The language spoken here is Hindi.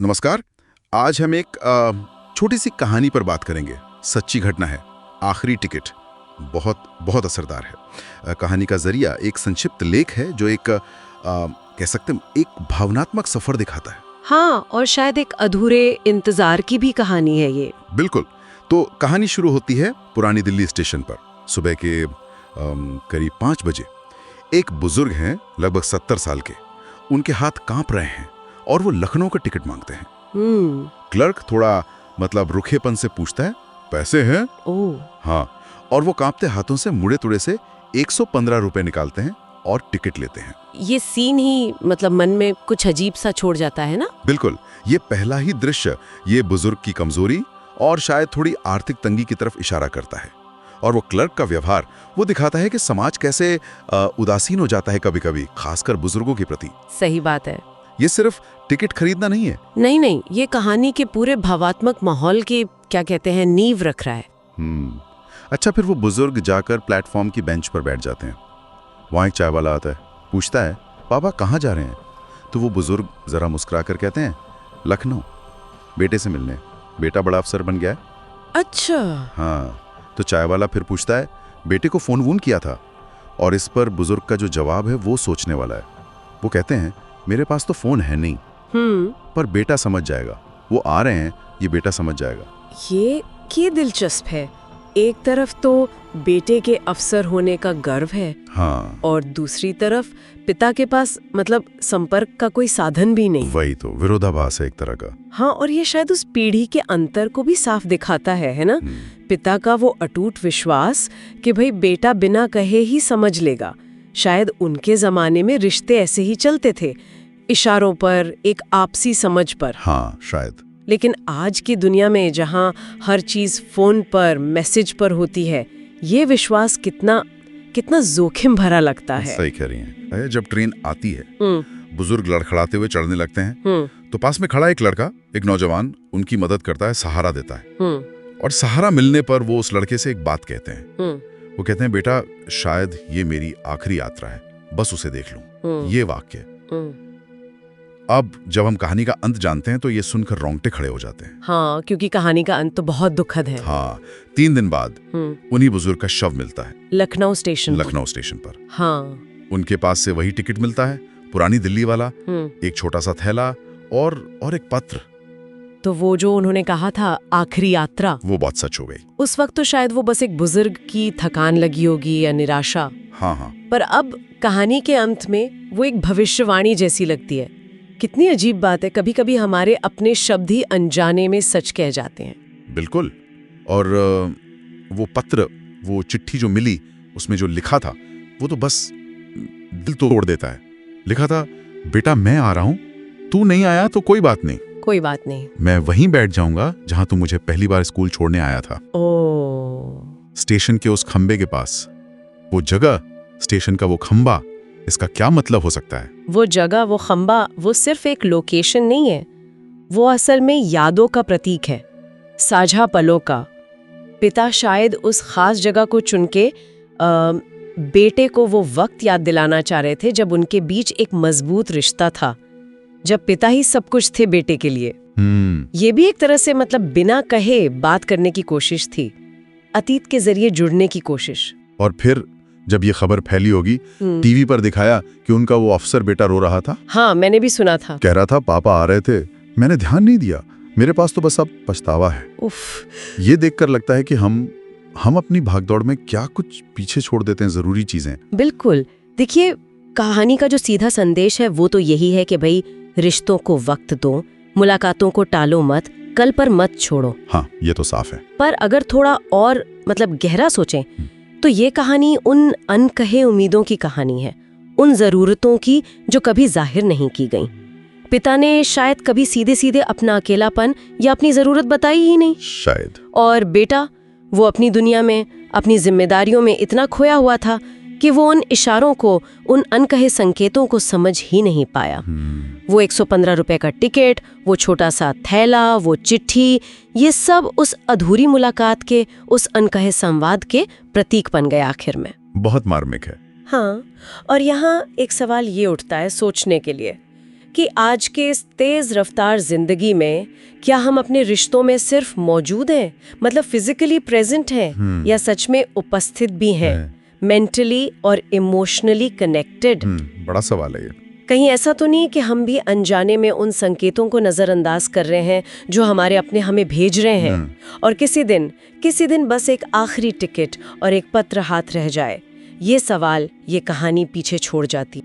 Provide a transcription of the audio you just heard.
नमस्कार। आज हम एक छोटी सी कहानी पर बात करेंगे। सच्ची घटना है, आखिरी टिकट। बहुत बहुत असरदार है। कहानी का जरिया एक संक्षिप्त लेख है जो एक कह सकते हैं एक भावनात्मक सफर दिखाता है। हाँ, और शायद एक अधूरे इंतजार की भी कहानी है ये। बिल्कुल। तो कहानी शुरू होती है पुरानी दिल्ली स्टेशन पर। सुबह के करीब 5 बजे एक बुजुर्ग हैं, लगभग 70 साल के। उनके हाथ कांप रहे हैं और वो लखनऊ का टिकट मांगते हैं। क्लर्क थोड़ा रुखेपन से पूछता है, पैसे हैं? ओह। हाँ। और वो कांपते हाथों से मुड़े तुड़े से 115 रुपए निकालते हैं और टिकट लेते हैं। ये सीन ही मन में कुछ अजीब सा छोड़ जाता है ना। बिल्कुल। ये पहला ही दृश्य ये बुजुर्ग की कमजोरी और शायद थोड़ी आर्थिक तंगी की तरफ इशारा करता है। और वो क्लर्क का व्यवहार वो दिखाता है कि समाज कैसे उदासीन हो जाता है कभी कभी, खासकर बुजुर्गों के प्रति। सही बात है। ये सिर्फ टिकट खरीदना नहीं है। नहीं, ये कहानी के पूरे भावात्मक माहौल की नींव रख रहा है। अच्छा, फिर वो बुजुर्ग जाकर प्लेटफॉर्म की बेंच पर बैठ जाते हैं। वहाँ एक चाय वाला आता है, पूछता है, पापा कहाँ जा रहे हैं? तो वो बुजुर्ग जरा मुस्कुरा कर कहते हैं, लखनऊ, बेटे से मिलने। बेटा बड़ा अफसर बन गया है। अच्छा। हाँ। तो चाय वाला फिर पूछता है, बेटे को फोन वोन किया था? और इस पर बुजुर्ग का जो जवाब है वो सोचने वाला है। वो कहते हैं, मेरे पास तो फोन है नहीं, पर बेटा समझ जाएगा। वो आ रहे हैं, ये बेटा समझ जाएगा। ये दिलचस्प है। एक तरफ तो बेटे के अफसर होने का गर्व है, हाँ, और दूसरी तरफ पिता के पास संपर्क का कोई साधन भी नहीं। वही तो विरोधाभास है एक तरह का। हाँ, और ये शायद उस पीढ़ी के अंतर को भी साफ दिखाता है ना। पिता का वो अटूट विश्वास कि भाई बेटा बिना कहे ही समझ लेगा। शायद उनके जमाने में रिश्ते ऐसे ही चलते थे, इशारों पर, एक आपसी समझ पर। हाँ, शायद। लेकिन आज की दुनिया में जहाँ हर चीज फोन पर, मैसेज पर होती है, ये विश्वास कितना जोखिम भरा लगता है। सही कह रही हैं। जब ट्रेन आती है, बुजुर्ग लड़खड़ाते हुए चढ़ने लगते हैं, तो पास में खड़ा एक लड़का, एक नौजवान, उनकी मदद करता है, सहारा देता है। और सहारा मिलने पर वो उस लड़के से एक बात कहते हैं। वो कहते हैं, बेटा शायद ये मेरी आखिरी यात्रा है, बस उसे देख लूं। ये वाक्य। अब जब हम कहानी का अंत जानते हैं तो ये सुनकर रोंगटे खड़े हो जाते हैं। हाँ, क्योंकि कहानी का अंत तो बहुत दुखद है। हाँ। 3 दिन बाद उन्हीं बुजुर्ग का शव मिलता है लखनऊ स्टेशन पर। हाँ। उनके पास से वही टिकट मिलता है, पुरानी दिल्ली वाला, एक छोटा सा थैला और एक पत्र। तो वो जो उन्होंने कहा था आखिरी यात्रा, वो बहुत सच हो गई। उस वक्त तो शायद वो बस एक बुजुर्ग की थकान लगी होगी या निराशा। हाँ। पर अब कहानी के अंत में वो एक भविष्यवाणी जैसी लगती है। कितनी अजीब बात है, कभी कभी हमारे अपने शब्द ही अनजाने में सच कह जाते हैं। बिल्कुल। और वो पत्र, वो चिट्ठी जो मिली, उसमें जो लिखा था वो तो बस दिल तोड़ देता है। लिखा था, बेटा मैं आ रहा हूं, तू नहीं आया तो कोई बात नहीं, मैं वहीं बैठ जाऊंगा जहां तू मुझे पहली बार स्कूल छोड़ने आया था। स्टेशन के उस खंबे के पास। वो जगह, स्टेशन का वो खंबा, इसका क्या मतलब हो सकता है? वो जगह, वो खंबा, वो सिर्फ एक लोकेशन नहीं है, वो असल में यादों का प्रतीक है, साझा पलों का। पिता शायद उस खास जगह को चुनके बेटे को वो वक्त याद दिलाना चाह रहे थे जब उनके बीच एक मजबूत रिश्ता था, जब पिता ही सब कुछ थे बेटे के लिए। ये भी एक तरह से बिना कहे बात करने की कोशिश थी, अतीत के जरिए जुड़ने की कोशिश। और फिर जब ये खबर फैली होगी, टीवी पर दिखाया कि उनका वो अफसर बेटा रो रहा था। हाँ, मैंने भी सुना था। कह रहा था, पापा आ रहे थे, मैंने ध्यान नहीं दिया, मेरे पास तो बस अब पछतावा है। उफ। ये देखकर लगता है कि हम अपनी भागदौड़ में क्या कुछ पीछे छोड़ देते हैं, जरूरी चीजें। बिल्कुल। देखिए, कहानी का जो सीधा संदेश है वो तो यही है कि भाई रिश्तों को वक्त दो, मुलाकातों को टालो मत, कल पर मत छोड़ो। हाँ, ये तो साफ है। पर अगर थोड़ा और गहरा सोचें तो ये कहानी उन अनकहे उम्मीदों की कहानी है, उन जरूरतों की जो कभी जाहिर नहीं की गई। पिता ने शायद कभी सीधे सीधे अपना अकेलापन या अपनी जरूरत बताई ही नहीं, शायद। और बेटा, वो अपनी दुनिया में, अपनी जिम्मेदारियों में इतना खोया हुआ था कि वो उन इशारों को, उन अनकहे संकेतों को समझ ही नहीं पाया। वो 115 रुपए का टिकट, वो छोटा सा थैला, वो चिट्ठी, ये सब उस अधूरी मुलाकात के, उस अनकहे संवाद के प्रतीक बन गए आखिर में। बहुत मार्मिक है। हाँ, और यहाँ एक सवाल ये उठता है सोचने के लिए कि आज के इस तेज रफ्तार जिंदगी में क्या हम अपने रिश्तों में सिर्फ मौजूद हैं, मतलब फिजिकली प्रेजेंट हैं, या सच में उपस्थित भी हैं, मेंटली और इमोशनली कनेक्टेड? बड़ा सवाल है ये। कहीं ऐसा तो नहीं कि हम भी अनजाने में उन संकेतों को नज़रअंदाज कर रहे हैं जो हमारे अपने हमें भेज रहे हैं, और किसी दिन बस एक आखिरी टिकट और एक पत्र हाथ रह जाए। ये सवाल, ये कहानी पीछे छोड़ जाती।